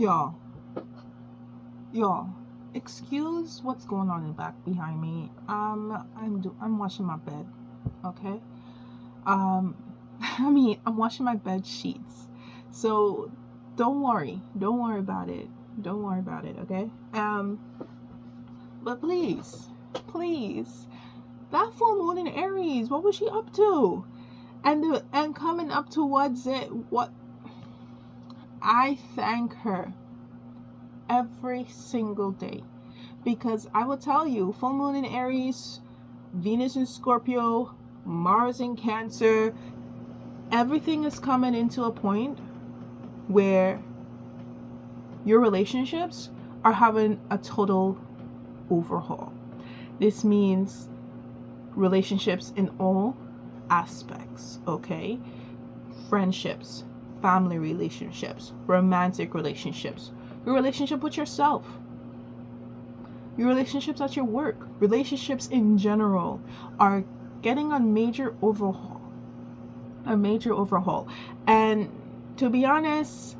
Y'all, y'all, excuse what's going on in the back behind me. I'm washing my bed, okay? Um, I'm washing my bed sheets. So don't worry about it. Don't worry about it, okay? But please, that full moon in Aries, what was she up to? And coming up towards it, what I thank her every single day. Because I will tell you, full moon in Aries, Venus in Scorpio, Mars in Cancer, everything is coming into a point where your relationships are having a total overhaul. This means relationships in all aspects, okay? Friendships, family relationships, romantic relationships, your relationship with yourself, your relationships at your work, relationships in general are getting a major overhaul. A major overhaul. And to be honest,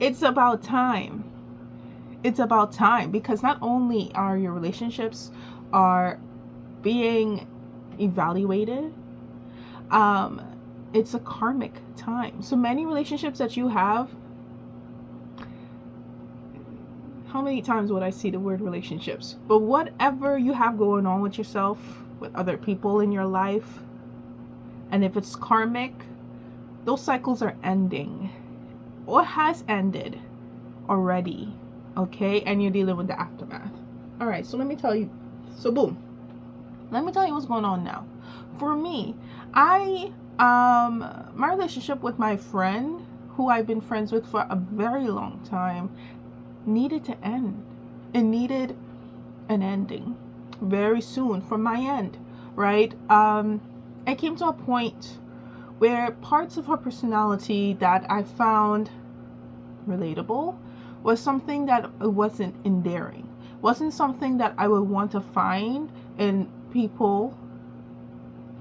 it's about time. It's about time, because not only are your relationships are being evaluated, it's a karmic time. So many relationships that you have, how many times would I see the word relationships? But whatever you have going on with yourself, with other people in your life, and if it's karmic, those cycles are ending or has ended already, okay? And you're dealing with the aftermath. All right, so let me tell you. So boom, let me tell you what's going on now. For me, my relationship with my friend, who I've been friends with for a very long time, needed to end. It needed an ending very soon from my end, right? I came to a point where parts of her personality that I found relatable was something that wasn't endearing, wasn't something that I would want to find in people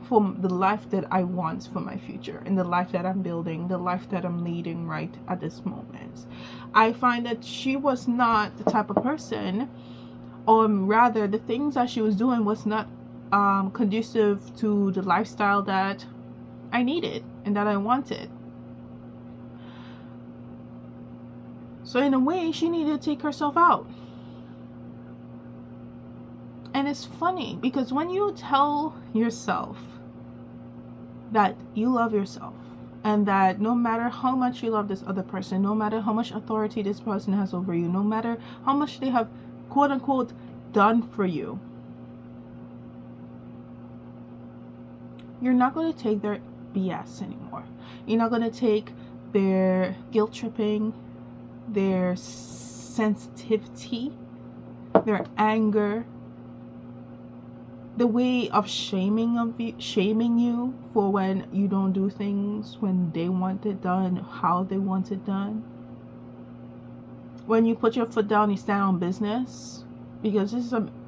for the life that I want for my future, and the life that I'm building, the life that I'm leading right at this moment. I find that she was not the type of person, or rather the things that she was doing was not conducive to the lifestyle that I needed and that I wanted. So in a way, she needed to take herself out. And it's funny because when you tell yourself that you love yourself, and that no matter how much you love this other person, no matter how much authority this person has over you, no matter how much they have quote unquote done for you, you're not going to take their BS anymore. You're not going to take their guilt tripping, their sensitivity, their anger, the way of shaming you for when you don't do things when they want it done, how they want it done. When you put your foot down, you stand on business, because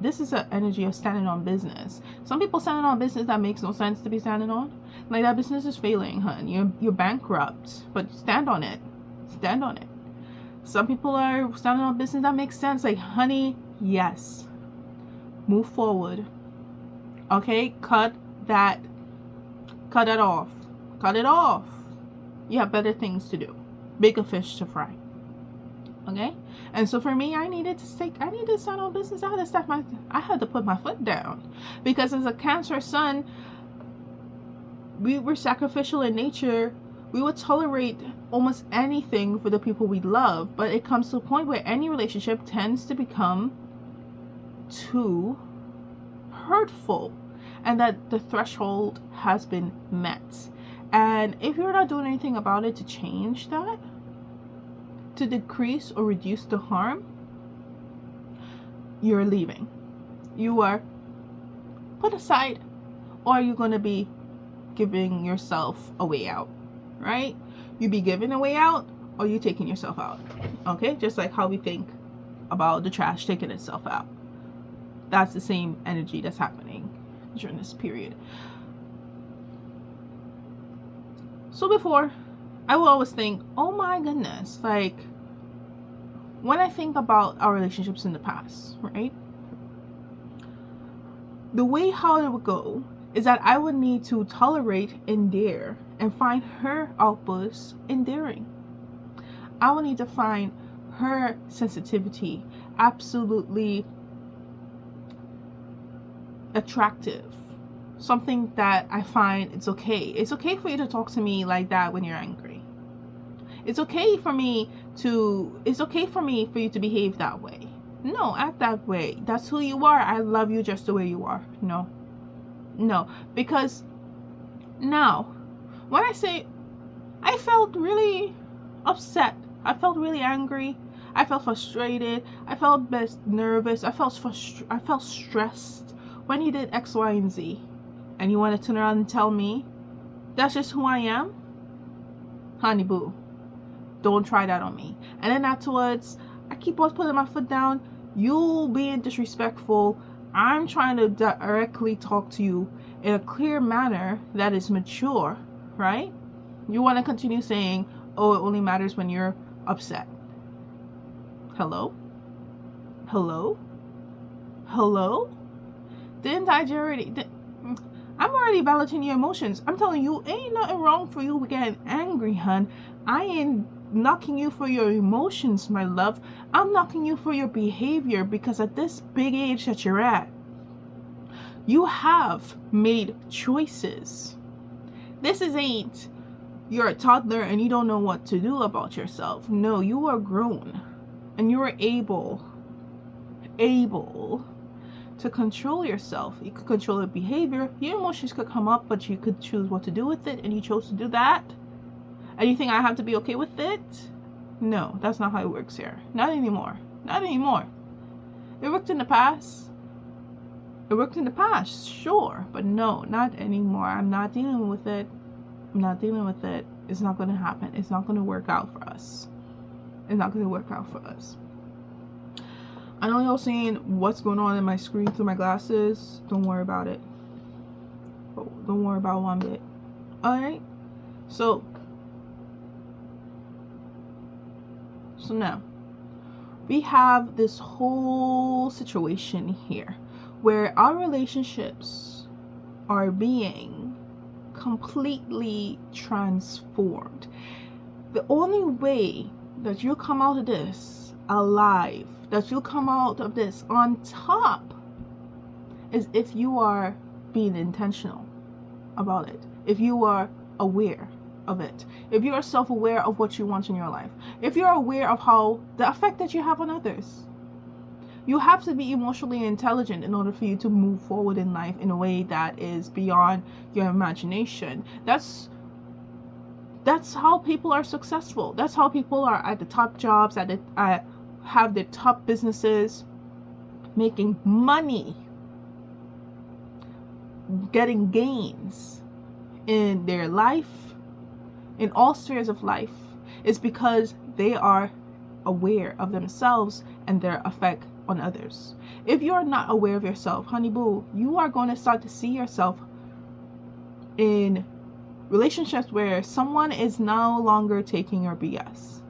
this is an energy of standing on business. Some people standing on business that makes no sense to be standing on. Like, that business is failing, hun. You're bankrupt, but stand on it. Stand on it. Some people are standing on business that makes sense. Like, honey, yes, move forward. Okay, cut that off. Cut it off. You have better things to do. Bigger fish to fry. Okay? And so for me, I needed to stand on business. I had to put my foot down. Because as a Cancer sun, we were sacrificial in nature. We would tolerate almost anything for the people we love. But it comes to a point where any relationship tends to become too hurtful, and that the threshold has been met. And if you're not doing anything about it to change that, to decrease or reduce the harm, you're leaving. You are put aside, or you're going to be giving yourself a way out, right? You be giving a way out, or you taking yourself out. Okay, just like how we think about the trash taking itself out. That's the same energy that's happening during this period. So before, I would always think, oh my goodness, like, when I think about our relationships in the past, right? The way how it would go is that I would need to tolerate, endure, and find her outbursts endearing. I would need to find her sensitivity absolutely attractive. Something that I find it's okay. It's okay for you to talk to me like that when you're angry. It's okay for me for you to behave that way. No, act that way. That's who you are. I love you just the way you are. No. No. Because now, when I say I felt really upset, I felt really angry, I felt frustrated, I felt nervous, I felt stressed when he did X, Y, and Z, and you want to turn around and tell me that's just who I am? Honey boo, don't try that on me. And then afterwards, I keep on putting my foot down. You being disrespectful. I'm trying to directly talk to you in a clear manner that is mature, right? You want to continue saying, oh, it only matters when you're upset. Hello? Hello? Hello? Didn't I already... I'm already validating your emotions. I'm telling you, ain't nothing wrong for you getting angry, hun. I ain't knocking you for your emotions, my love. I'm knocking you for your behavior, because at this big age that you're at, you have made choices. This ain't you're a toddler and you don't know what to do about yourself. No, you are grown and you are able to control yourself. You could control your behavior. Your emotions could come up, but you could choose what to do with it, and you chose to do that. And you think I have to be okay with it? No, that's not how it works here. Not anymore. Not anymore. It worked in the past. It worked in the past, sure, but no, not anymore. I'm not dealing with it. I'm not dealing with it. It's not going to happen. It's not going to work out for us. It's not going to work out for us. I know y'all seeing what's going on in my screen through my glasses. Don't worry about it. Don't worry about one bit. Alright? So now, we have this whole situation here where our relationships are being completely transformed. The only way that you come out of this alive, that you come out of this on top, is if you are being intentional about it, if you are aware of it, if you are self-aware of what you want in your life, if you're aware of how the effect that you have on others. You have to be emotionally intelligent in order for you to move forward in life in a way that is beyond your imagination. That's how people are successful. That's how people are at the top jobs, have their top businesses, making money, getting gains in their life, in all spheres of life. Is because they are aware of themselves and their effect on others. If you're not aware of yourself, honey boo, you are going to start to see yourself in relationships where someone is no longer taking your BS.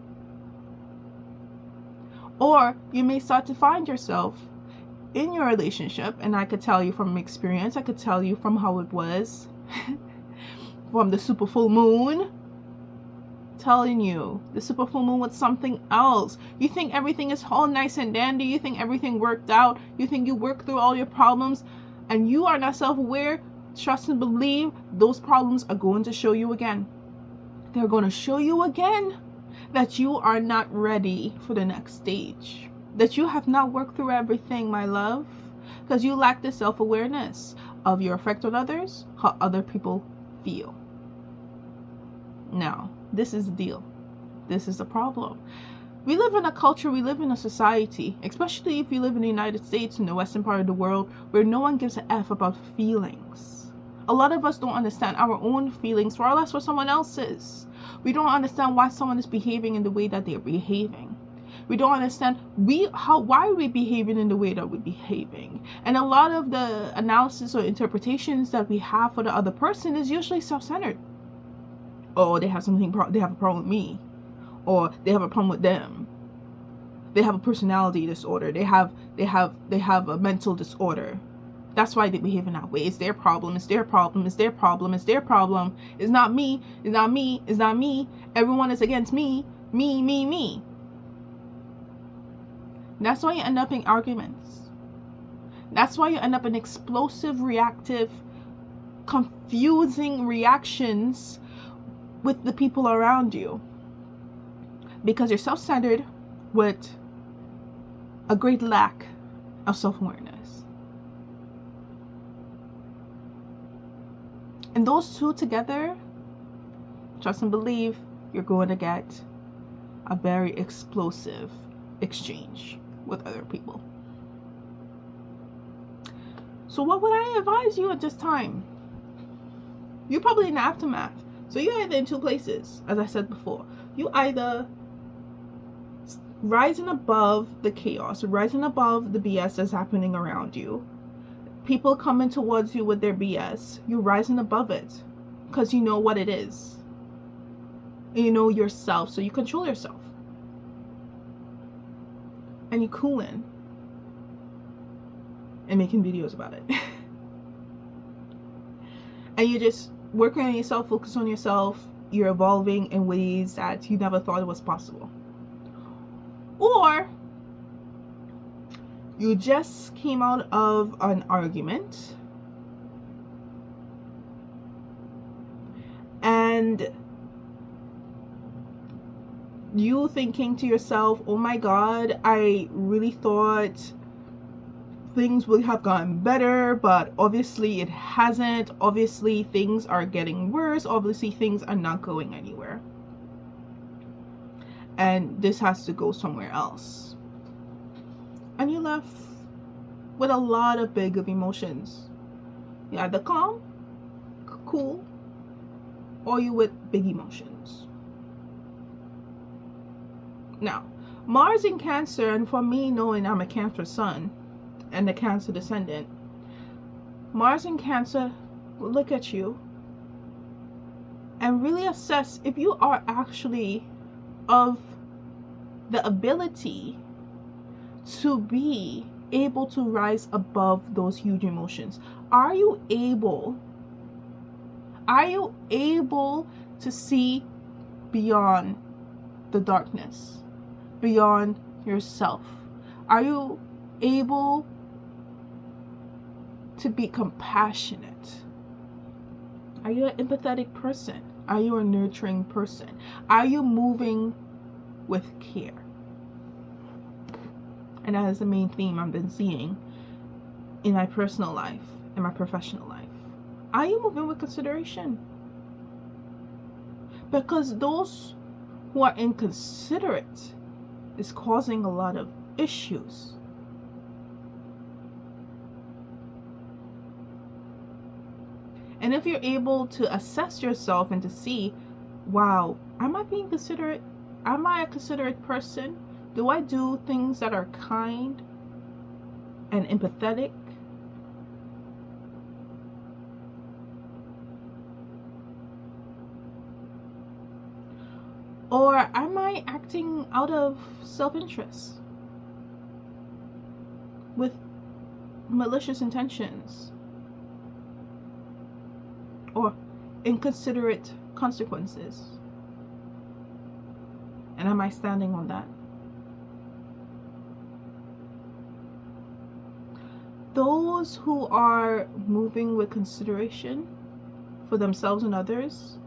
Or you may start to find yourself in your relationship, and I could tell you from experience, I could tell you from how it was, from the super full moon, telling you the super full moon was something else. You think everything is all nice and dandy, you think everything worked out, you think you worked through all your problems, and you are not self-aware. Trust and believe those problems are going to show you again. They're going to show you again that you are not ready for the next stage, that you have not worked through everything, my love, because you lack the self-awareness of your effect on others, how other people feel. Now, this is the deal. This is the problem. We live in a culture, we live in a society, especially if you live in the United States, in the western part of the world, where no one gives a F about feelings. A lot of us don't understand our own feelings, far less for someone else's. We don't understand why someone is behaving in the way that they're behaving. We don't understand why we're behaving in the way that we're behaving. And a lot of the analysis or interpretations that we have for the other person is usually self-centered. Oh, they have a problem with me, or they have a problem with them. they have a personality disorder. They have a mental disorder. That's why they behave in that way. It's their problem. It's their problem. It's their problem. It's their problem. It's not me. It's not me. It's not me. Everyone is against me. Me, me, me. That's why you end up in arguments. That's why you end up in explosive, reactive, confusing reactions with the people around you. Because you're self-centered with a great lack of self-awareness. And those two together, trust and believe, you're going to get a very explosive exchange with other people. So what would I advise you at this time? You're probably in the aftermath. So you're either in two places, as I said before. You either rising above the chaos, rising above the BS that's happening around you. People coming towards you with their BS. You're rising above it because you know what it is. And you know yourself, so you control yourself. And you cooling and making videos about it. And you just working on yourself, focus on yourself. You're evolving in ways that you never thought it was possible. Or you just came out of an argument and you thinking to yourself, oh my God, I really thought things would have gotten better, but obviously it hasn't. Obviously things are getting worse. Obviously things are not going anywhere. And this has to go somewhere else. And you're left with a lot of big of emotions. You're either calm, cool, or you with big emotions. Now, Mars in Cancer, and for me knowing I'm a Cancer sun and a Cancer descendant, Mars in Cancer will look at you and really assess if you are actually of the ability to be able to rise above those huge emotions. Are you able to see beyond the darkness, beyond yourself? Are you able to be compassionate? Are you an empathetic person? Are you a nurturing person? Are you moving with care? And that is the main theme I've been seeing in my personal life, in my professional life. Are you moving with consideration? Because those who are inconsiderate is causing a lot of issues. And if you're able to assess yourself and to see, wow, am I being considerate? Am I a considerate person? Do I do things that are kind and empathetic? Or am I acting out of self-interest with malicious intentions or inconsiderate consequences? And am I standing on that? Those who are moving with consideration for themselves and others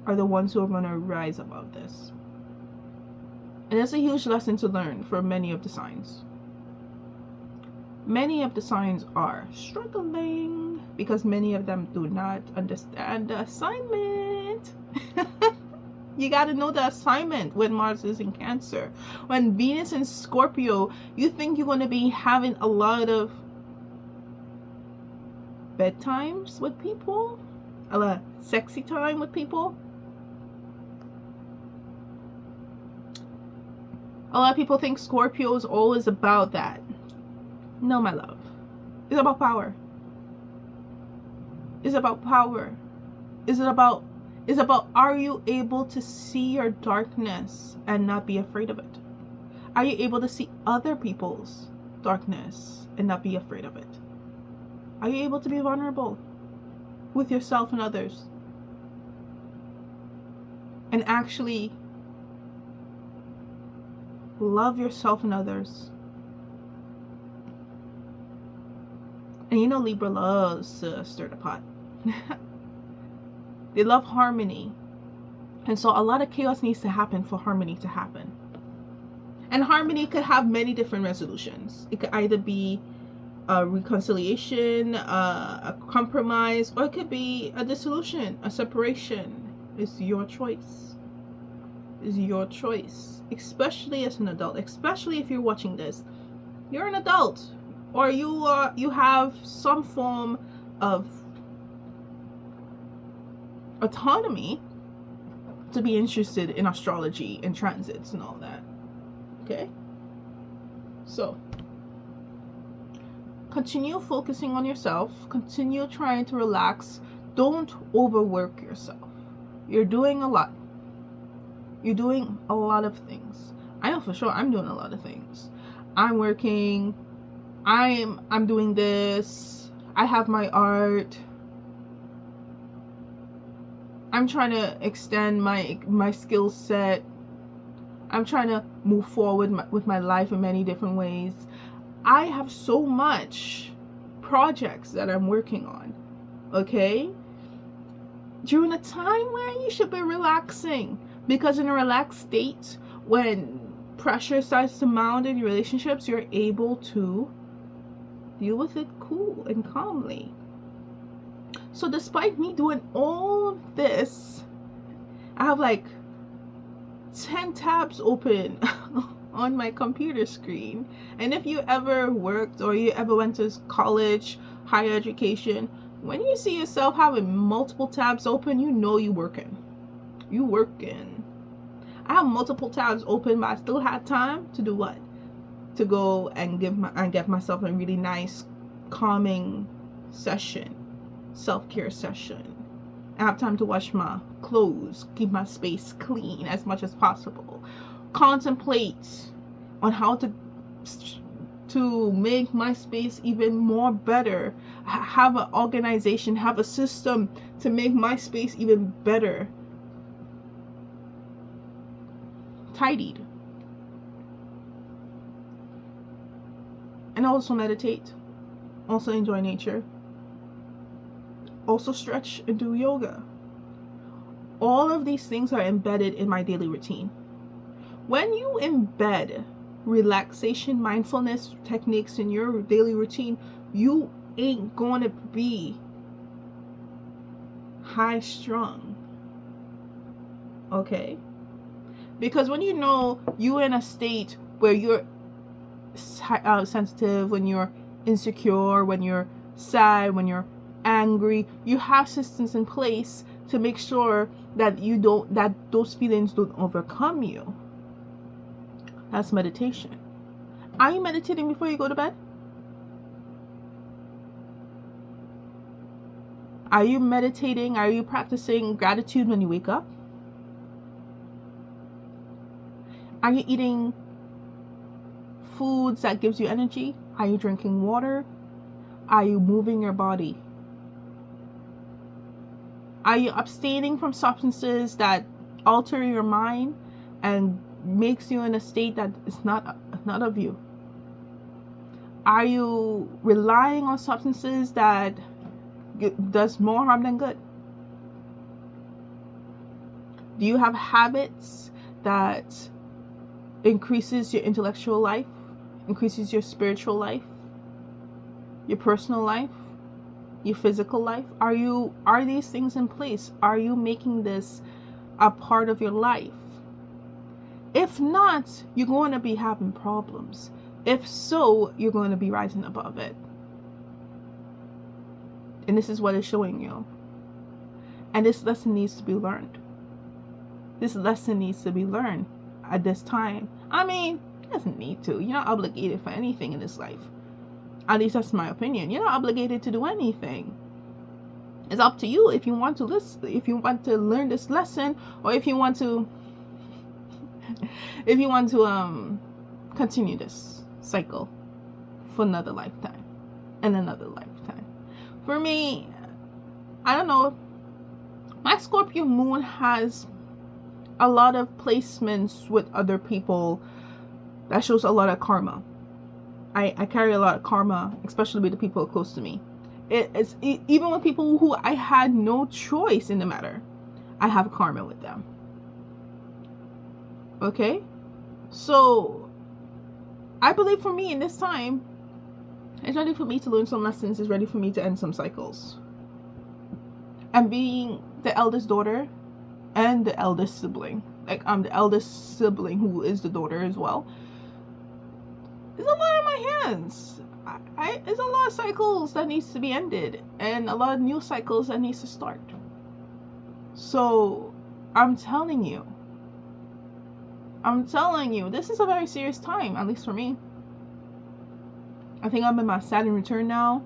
are the ones who are going to rise above this. And it's a huge lesson to learn for many of the signs. Many of the signs are struggling because many of them do not understand the assignment. You got to know the assignment when Mars is in Cancer. When Venus in Scorpio, you think you're going to be having a lot of bedtimes with people, a lot of sexy time with people. A lot of people think Scorpio is always about that. No, my love. It's about power. It's about power. It's about are you able to see your darkness and not be afraid of it? Are you able to see other people's darkness and not be afraid of it? Are you able to be vulnerable with yourself and others and actually love yourself and others? And you know Libra loves to stir the pot. They love harmony. And so a lot of chaos needs to happen for harmony to happen. And harmony could have many different resolutions. It could either be a reconciliation, a compromise, or it could be a dissolution, a separation. It's your choice. It's your choice. Especially as an adult. Especially if you're watching this. You're an adult. Or you have some form of autonomy to be interested in astrology and transits and all that. Okay? So, continue focusing on yourself. Continue trying to relax. Don't overwork yourself. You're doing a lot. You're doing a lot of things. I know for sure I'm doing a lot of things. I'm working. I'm doing this. I have my art. I'm trying to extend my skill set. I'm trying to move forward with my life in many different ways. I have so much projects that I'm working on. Okay? During a time where you should be relaxing. Because in a relaxed state, when pressure starts to mount in your relationships, you're able to deal with it cool and calmly. So despite me doing all of this, I have like 10 tabs open on my computer screen. And if you ever worked or you ever went to college, higher education, when you see yourself having multiple tabs open, you know you're working. You working. I have multiple tabs open, but I still had time to do what? To go and get myself a really nice calming session, self-care session. I have time to wash my clothes, keep my space clean as much as possible, contemplate on how to make my space even more better, have an organization, have a system to make my space even better, tidied. And also meditate, also enjoy nature, also stretch and do yoga. All of these things are embedded in my daily routine. When you embed relaxation, mindfulness techniques in your daily routine, you ain't going to be high strung. Okay? Because when you know you're in a state where you're sensitive, when you're insecure, when you're sad, when you're angry, you have systems in place to make sure that those feelings don't overcome you. That's meditation. Are you meditating before you go to bed? Are you meditating? Are you practicing gratitude when you wake up? Are you eating foods that gives you energy? Are you drinking water? Are you moving your body? Are you abstaining from substances that alter your mind and makes you in a state that is not of you? Are you relying on substances that does more harm than good? Do you have habits that increases your intellectual life, increases your spiritual life, your personal life, your physical life? Are these things in place? Are you making this a part of your life? If not, you're going to be having problems. If so, you're going to be rising above it. And this is what it's showing you. And this lesson needs to be learned. This lesson needs to be learned at this time. I mean, it doesn't need to. You're not obligated for anything in this life. At least that's my opinion. You're not obligated to do anything. It's up to you if you want to listen, if you want to learn this lesson, or if you want to continue this cycle for another lifetime and another lifetime. For me, I don't know, my Scorpio moon has a lot of placements with other people that shows a lot of karma. I carry a lot of karma, especially with the people close to me. Even with people who I had no choice in the matter, I have karma with them. Okay? So, I believe for me in this time, it's ready for me to learn some lessons. It's ready for me to end some cycles. And being the eldest daughter and the eldest sibling, like I'm the eldest sibling who is the daughter as well, there's a lot on my hands. There's a lot of cycles that needs to be ended and a lot of new cycles that needs to start. So I'm telling you, this is a very serious time, at least for me. I think I'm in my Saturn return now.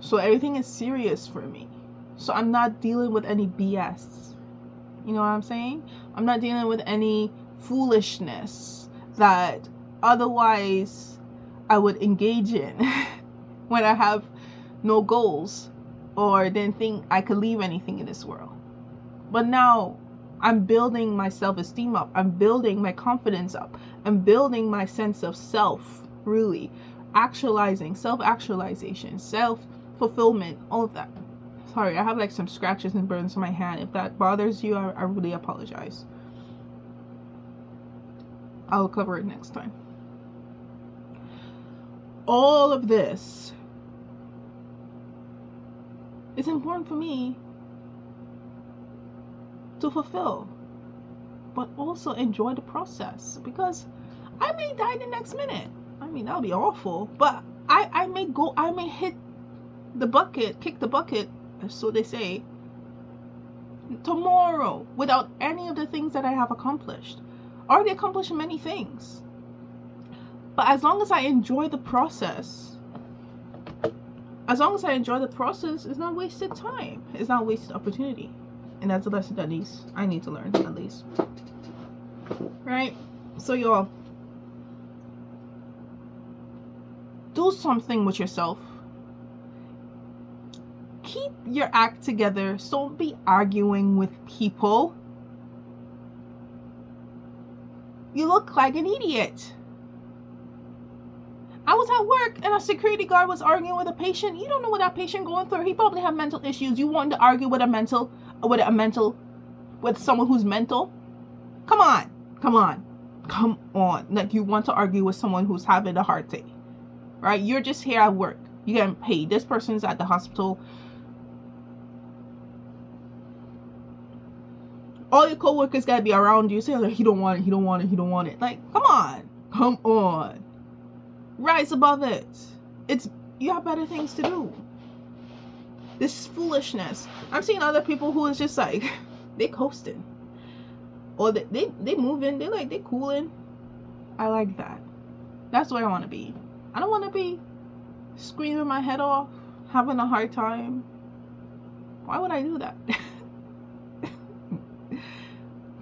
So everything is serious for me. So I'm not dealing with any BS. You know what I'm saying? I'm not dealing with any foolishness that otherwise I would engage in when I have no goals or didn't think I could leave anything in this world. But now I'm building my self-esteem up. I'm building my confidence up. I'm building my sense of self, really. Actualizing, self-actualization, self-fulfillment, all of that. Sorry, I have like some scratches and burns on my hand. If that bothers you, I really apologize. I'll cover it next time. All of this is important for me to fulfill, but also enjoy the process, because I may die the next minute. I mean, that would be awful, but I may hit the bucket, kick the bucket, so they say, tomorrow without any of the things that I have accomplished. Already accomplished many things, but as long as I enjoy the process, it's not wasted time. It's not wasted opportunity. And that's a lesson that I need to learn, at least. Right? So y'all, do something with yourself. Keep your act together. Don't be arguing with people. You look like an idiot. I was at work and a security guard was arguing with a patient. You don't know what that patient going through. He probably have mental issues. You want to argue with someone who's mental? Come on. Like, you want to argue with someone who's having a hard day, right? You're just here at work. You getting paid. This person's at the hospital. All your coworkers gotta be around you saying like, he don't want it. Like, come on. Rise above it. You have better things to do. This is foolishness. I'm seeing other people who is just like, they coasting. Or they moving, they cooling. I like that. That's where I want to be. I don't want to be screaming my head off, having a hard time. Why would I do that?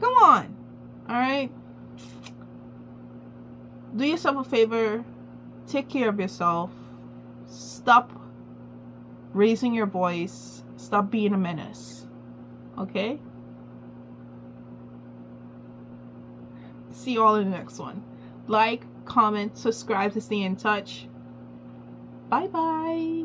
Come on. Alright? Do yourself a favor. Take care of yourself. Stop raising your voice. Stop being a menace. Okay? See you all in the next one. Like, comment, subscribe to stay in touch. Bye bye.